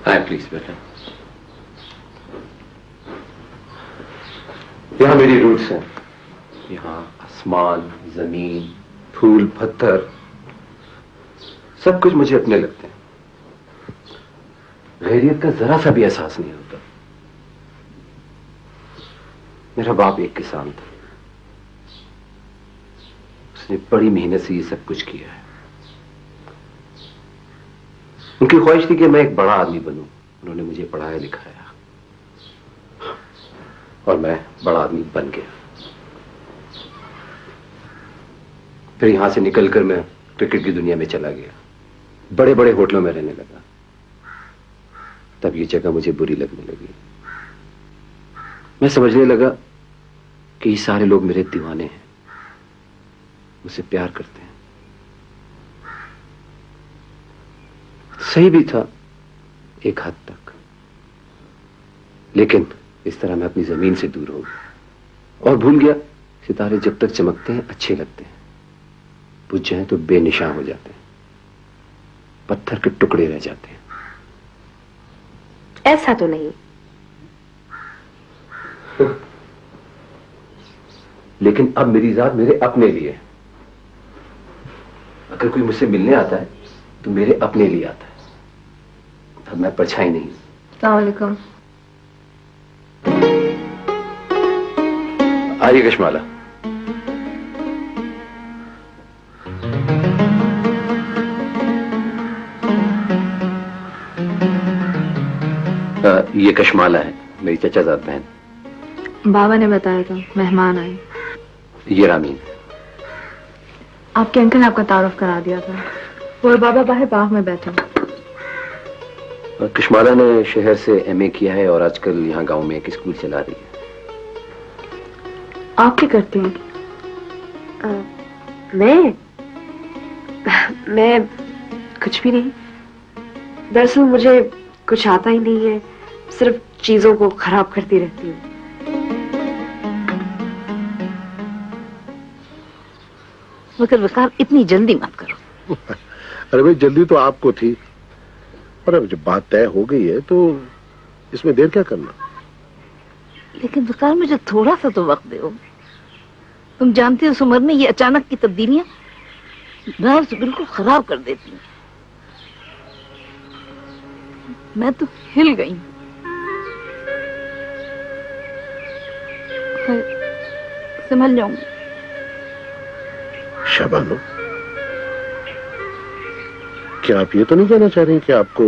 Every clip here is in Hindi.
आए प्लीज बेटा। यहाँ मेरी रूट्स हैं। यहाँ आसमान, जमीन, फूल, पत्थर सब कुछ मुझे अपने लगते हैं। गैरियत का जरा सा भी एहसास नहीं होता। मेरा बाप एक किसान था। उसने बड़ी मेहनत से ये सब कुछ किया है। उनकी ख्वाहिश थी कि मैं एक बड़ा आदमी बनूं। उन्होंने मुझे पढ़ाया लिखाया और मैं बड़ा आदमी बन गया। फिर यहां से निकलकर मैं क्रिकेट की दुनिया में चला गया। बड़े बड़े होटलों में रहने लगा। तब ये जगह मुझे बुरी लगने लगी। मैं समझने लगा कि ये सारे लोग मेरे दीवाने हैं, मुझसे प्यार करते हैं। सही भी था एक हद तक, लेकिन इस तरह मैं अपनी जमीन से दूर हो गया और भूल गया सितारे जब तक चमकते हैं अच्छे लगते हैं, बुझ जाएं तो बेनिशान हो जाते हैं, पत्थर के टुकड़े रह जाते हैं। ऐसा तो नहीं। लेकिन अब मेरी जात मेरे अपने लिए। अगर कोई मुझसे मिलने आता है तो मेरे अपने लिए आता है। अब मैं परछाई नहीं। अस्सलाम वालेकुम। आइए कशमाला। ये कशमाला है, मेरी चचाजाद बहन। बाबा ने बताया था मेहमान आए। ये रामीन। आपके अंकल ने आपका तारुफ करा दिया था। और बाबा बाहर बाग में बैठा। कशमाला ने शहर से एमए किया है और आजकल यहाँ गांव में एक स्कूल चला रही है। आप क्या करते हैं? मैं कुछ भी नहीं। दरअसल मुझे कुछ आता ही नहीं है, सिर्फ चीजों को खराब करती रहती हूँ। मगर वकार इतनी जल्दी मत करो। अरे भाई जल्दी तो आपको थी, पर अब जब बात तय हो गई है तो इसमें देर क्या करना। लेकिन वकार मुझे थोड़ा सा तो वक्त दो। तुम जानते हो उस उम्र में ये अचानक की तब्दीलियां नर्व्स बिल्कुल खराब कर देती हैं। मैं तो हिल गई। संभल जाऊंगी। शबानो, क्या आप ये तो नहीं कहना चाह रही कि आपको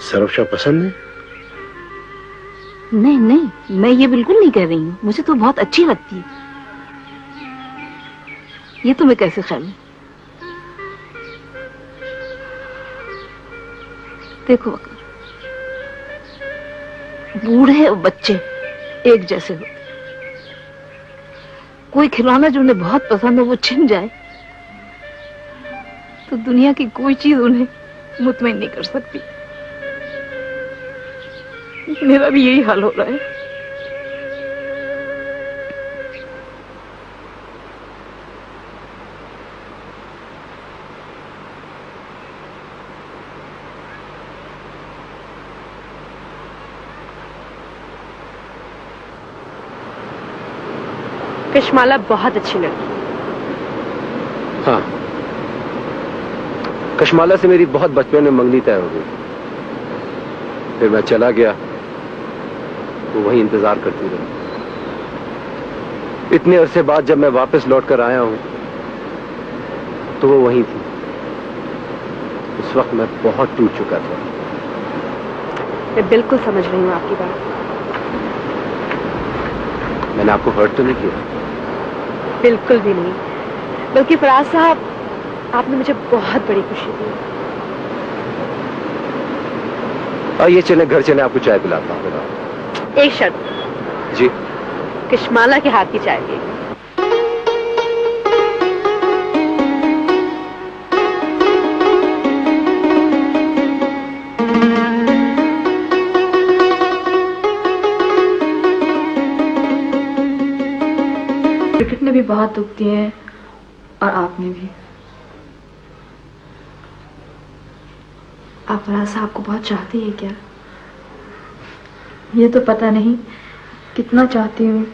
सरफशाह पसंद है? नहीं नहीं, मैं ये बिल्कुल नहीं कह रही हूँ। मुझे तो बहुत अच्छी लगती है। ये तुम्हें कैसे ख्याल है? देखो बूढ़े और बच्चे एक जैसे होते। कोई खिलौना जो उन्हें बहुत पसंद हो वो छिन जाए तो दुनिया की कोई चीज उन्हें मुतमईन नहीं कर सकती। मेरा भी यही हाल हो रहा है। कशमाला बहुत अच्छी लगी। हाँ, कशमाला से मेरी बहुत बचपन में मंगनी तय हो गई। फिर मैं चला गया, वो वहीं इंतजार करती रही। इतने अरसे बाद जब मैं वापस लौट कर आया हूं तो वो वहीं थी। उस वक्त मैं बहुत टूट चुका था। मैं बिल्कुल समझ रही हूँ आपकी बात। मैंने आपको हर्ट तो नहीं किया? बिल्कुल भी नहीं, बल्कि फराज साहब आपने मुझे बहुत बड़ी खुशी दी। आइए चले घर चले, आपको चाय पिलाता हूँ। एक शर्त। जी? कशमाला के हाथ की चाय पिएगी। क्रिकेट ने भी बहुत दुख दिए हैं और आपने भी। आप फराज साहब को बहुत चाहती हैं क्या? ये तो पता नहीं कितना चाहती हूँ,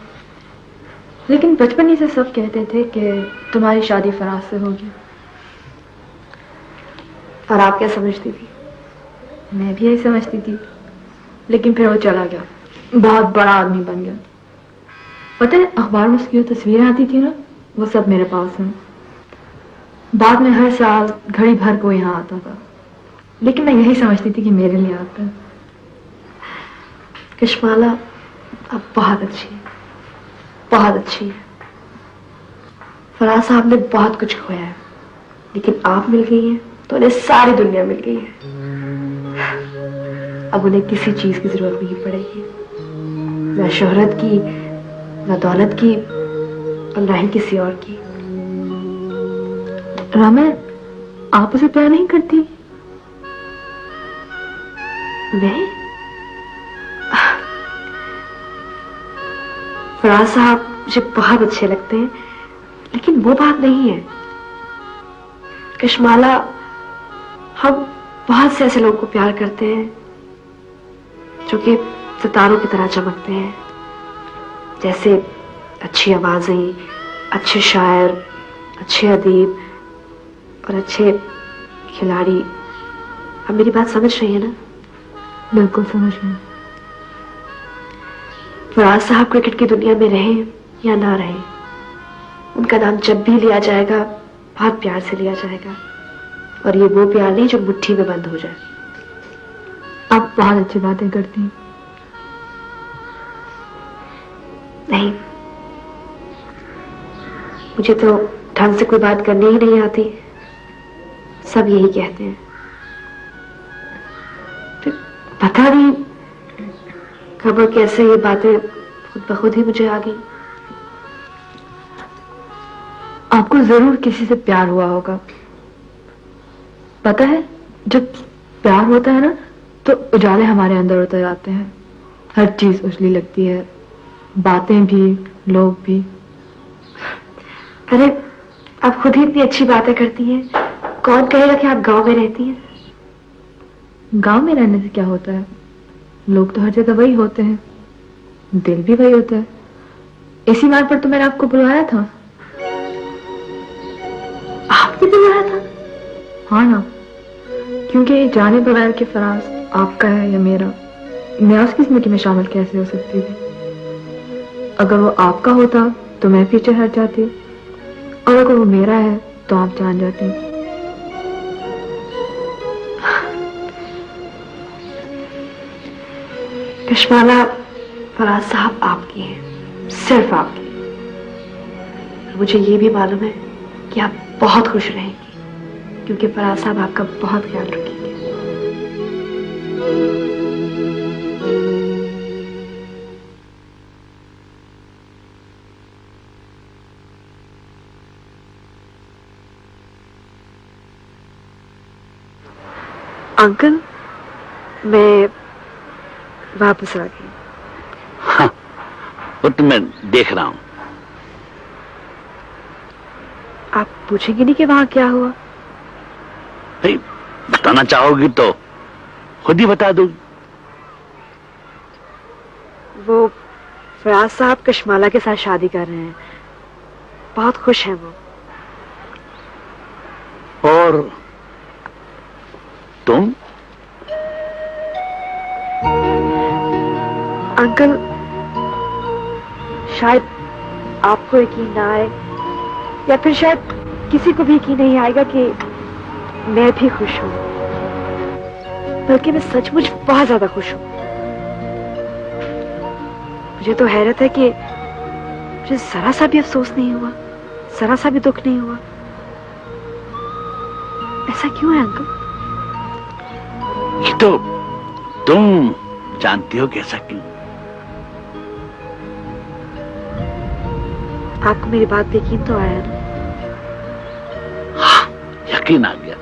लेकिन बचपन ही से सब कहते थे कि तुम्हारी शादी फराज से होगी। और आप क्या समझती थी? मैं भी यही समझती थी, लेकिन फिर वो चला गया, बहुत बड़ा आदमी बन गया। पता है, अखबार में उसकी जो तस्वीरें आती थी ना, वो सब मेरे पास हैं। बाद में हर साल घड़ी भर को यहाँ आता था, लेकिन मैं यही समझती थी कि मेरे लिए आता है। कशमाला अब बहुत अच्छी है, बहुत अच्छी है। फराज साहब ने बहुत कुछ खोया है, लेकिन आप मिल गई हैं तो उन्हें सारी दुनिया मिल गई है। अब उन्हें किसी चीज की जरूरत नहीं पड़ेगी, न शोहरत की, न दौलत की, और न ही किसी और की। रामा, आप उसे प्यार नहीं करती? मैं? फराज साहब मुझे बहुत अच्छे लगते हैं, लेकिन वो बात नहीं है। कशमाला, हम बहुत से ऐसे लोगों को प्यार करते हैं जो कि सितारों की तरह चमकते हैं, जैसे अच्छी आवाजें, अच्छे शायर, अच्छे अदीब और अच्छे खिलाड़ी। आप मेरी बात समझ रही है ना? बिल्कुल समझ गई। फराज साहब क्रिकेट की दुनिया में रहे या ना रहे, उनका नाम जब भी लिया जाएगा बहुत प्यार से लिया जाएगा, और ये वो प्यार नहीं जो मुट्ठी में बंद हो जाए। आप बहुत अच्छी बातें करती हैं। नहीं, मुझे तो ढंग से कोई बात करनी ही नहीं आती, सब यही कहते हैं। फिर पता नहीं कब और कैसे ये बातें खुद ब खुद ही मुझे आ गई। आपको जरूर किसी से प्यार हुआ होगा। पता है, जब प्यार होता है ना, तो उजाले हमारे अंदर उतर आते हैं, हर चीज उजली लगती है, बातें भी, लोग भी। अरे, आप खुद ही इतनी अच्छी बातें करती हैं, कौन कहेगा कि आप गांव में रहती हैं? गांव में रहने से क्या होता है, लोग तो हर जगह वही होते हैं, दिल भी वही होता है। इसी बात पर तो मैंने आपको बुलाया था। आपने बुलाया था? हाँ ना, क्योंकि जाने बगैर के फराज आपका है या मेरा, मैं उसकी जिंदगी में शामिल कैसे हो सकती थी? अगर वो आपका होता तो मैं पीछे हट जाती, और अगर वो मेरा है तो आप जान जाती। कशमाला, फराज साहब आपकी हैं, सिर्फ आपकी। मुझे ये भी मालूम है कि आप बहुत खुश रहेंगी, क्योंकि फराज साहब आपका बहुत ख्याल रखेंगे। अंकल, मैं वापस आ गई। हाँ, वो तो मैं देख रहा हूं। आप पूछेंगे नहीं कि वहां क्या हुआ? भाई, बताना चाहोगी तो खुद ही बता दूंगी। वो फराज साहब कशमाला के साथ शादी कर रहे हैं, बहुत खुश हैं वो। और तुम? अंकल, शायद आपको यकीन ना आए, या फिर शायद किसी को भी यकीन नहीं आएगा कि मैं भी खुश हूं, बल्कि मैं सचमुच बहुत ज्यादा खुश हूं। मुझे तो हैरत है कि मुझे जरा सा भी अफसोस नहीं हुआ, जरा सा भी दुख नहीं हुआ। ऐसा क्यों है अंकल? ये तो तुम जानती हो कैसा क्यों। आपको मेरी बात पे यकीन तो आया ना? हाँ, यकीन आ गया।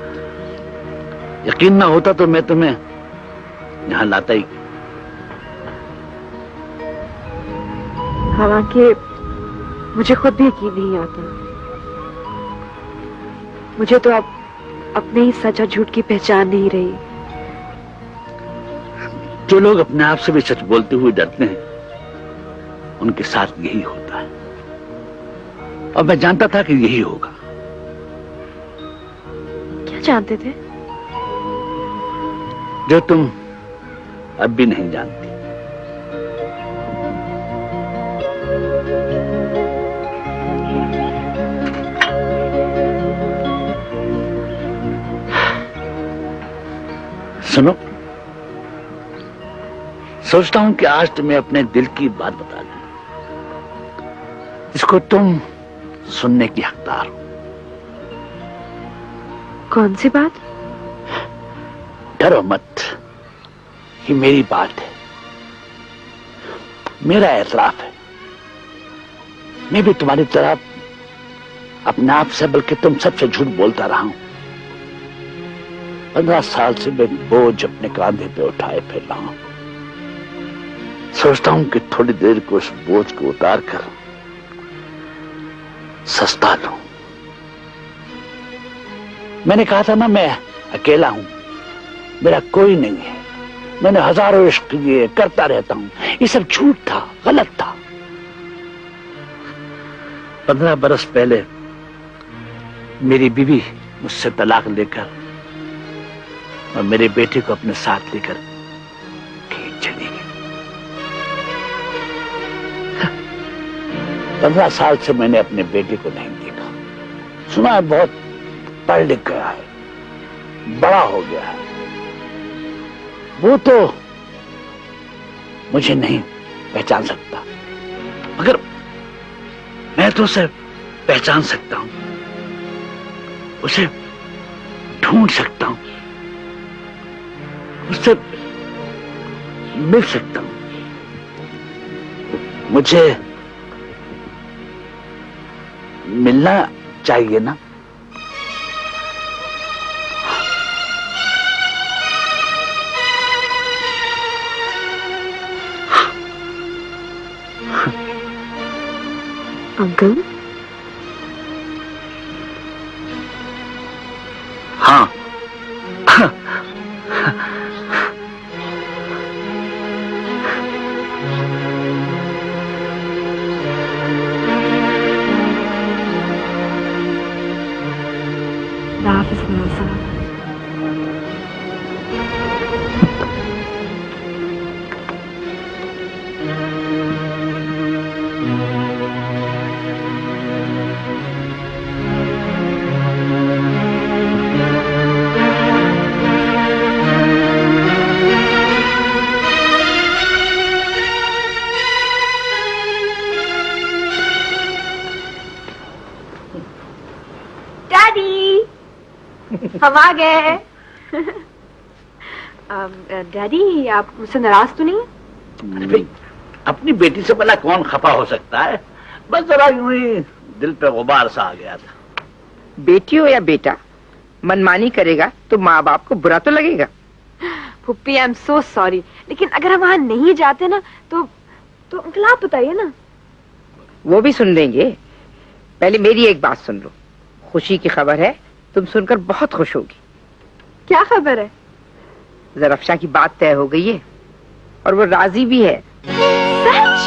यकीन ना होता तो मैं तुम्हें यहां लाता ही। हालांकि मुझे खुद भी यकीन नहीं आता। मुझे तो अब अपने ही सच और झूठ की पहचान नहीं रही। जो लोग अपने आप से भी सच बोलते हुए डरते हैं, उनके साथ यही होता है। और मैं जानता था कि यही होगा। क्या जानते थे? जो तुम अब भी नहीं जानती। सुनो, सोचता हूं कि आज तुम्हें अपने दिल की बात बता दूं, इसको तुम सुनने की हकदार हो। कौन सी बात? डरो मत, ये मेरी बात है, मेरा एतराफ है। मैं भी तुम्हारी तरह अपने आप से बल्कि तुम सबसे झूठ बोलता रहा हूं। 15 साल से मैं बोझ अपने कांधे पे उठाए फिर रहा हूं। सोचता हूं कि थोड़ी देर को उस बोझ को उतार कर सस्ता लूं। मैंने कहा था ना, मैं अकेला हूं, मेरा कोई नहीं है, मैंने हजारों इश्क किए, करता रहता हूं। ये सब झूठ था, गलत था। 15 बरस पहले मेरी बीवी मुझसे तलाक लेकर और मेरे बेटे को अपने साथ लेकर कहीं चली गई। 15 साल से मैंने अपने बेटे को नहीं देखा। सुना है बहुत पढ़ लिख गया है, बड़ा हो गया है। वो तो मुझे नहीं पहचान सकता, मगर मैं तो उसे पहचान सकता हूं, उसे ढूंढ सकता हूं, उससे मिल सकता हूं। मुझे मिलना चाहिए ना? अंकल, हाँ। हाफिज साहब। हम आ गए। डैडी, आप मुझसे नाराज तो नहीं? अपनी बेटी से भला कौन खफा हो सकता है? बस जरा यूं ही दिल पे गुबार सा आ गया था। बेटी हो या बेटा, मनमानी करेगा तो माँ बाप को बुरा तो लगेगा। Puppy, I am so sorry, लेकिन अगर हम वहां नहीं जाते ना तो अंकल आप बताइए ना। वो भी सुन लेंगे, पहले मेरी एक बात सुन लो। खुशी की खबर है, तुम सुनकर बहुत खुश होगी। क्या खबर है? ज़रफ़शां की बात तय हो गई है और वो राजी भी है। सच?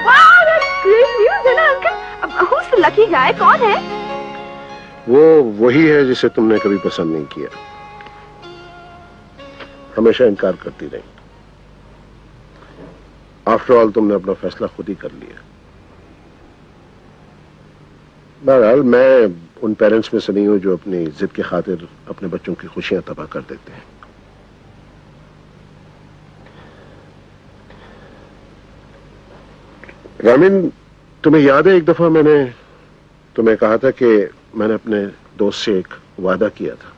वाह, दैट्स ग्रेट न्यूज़ है ना अंकल। अब who's the lucky guy? कौन है? वो वही है जिसे तुमने कभी पसंद नहीं किया, हमेशा इनकार करती रही। आफ्टर ऑल तुमने अपना फैसला खुद ही कर लिया। बहरहाल मैं उन पेरेंट्स में से नहीं हूं जो अपनी जिद की खातिर अपने बच्चों की खुशियां तबाह कर देते हैं। रामिन, तुम्हें याद है एक दफा मैंने तुम्हें कहा था कि मैंने अपने दोस्त से एक वादा किया था।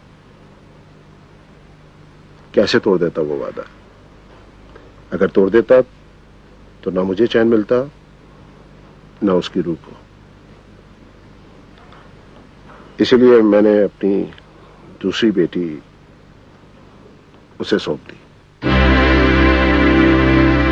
कैसे तोड़ देता वो वादा? अगर तोड़ देता तो ना मुझे चैन मिलता ना उसकी रूह को। इसलिए मैंने अपनी दूसरी बेटी उसे सौंप दी।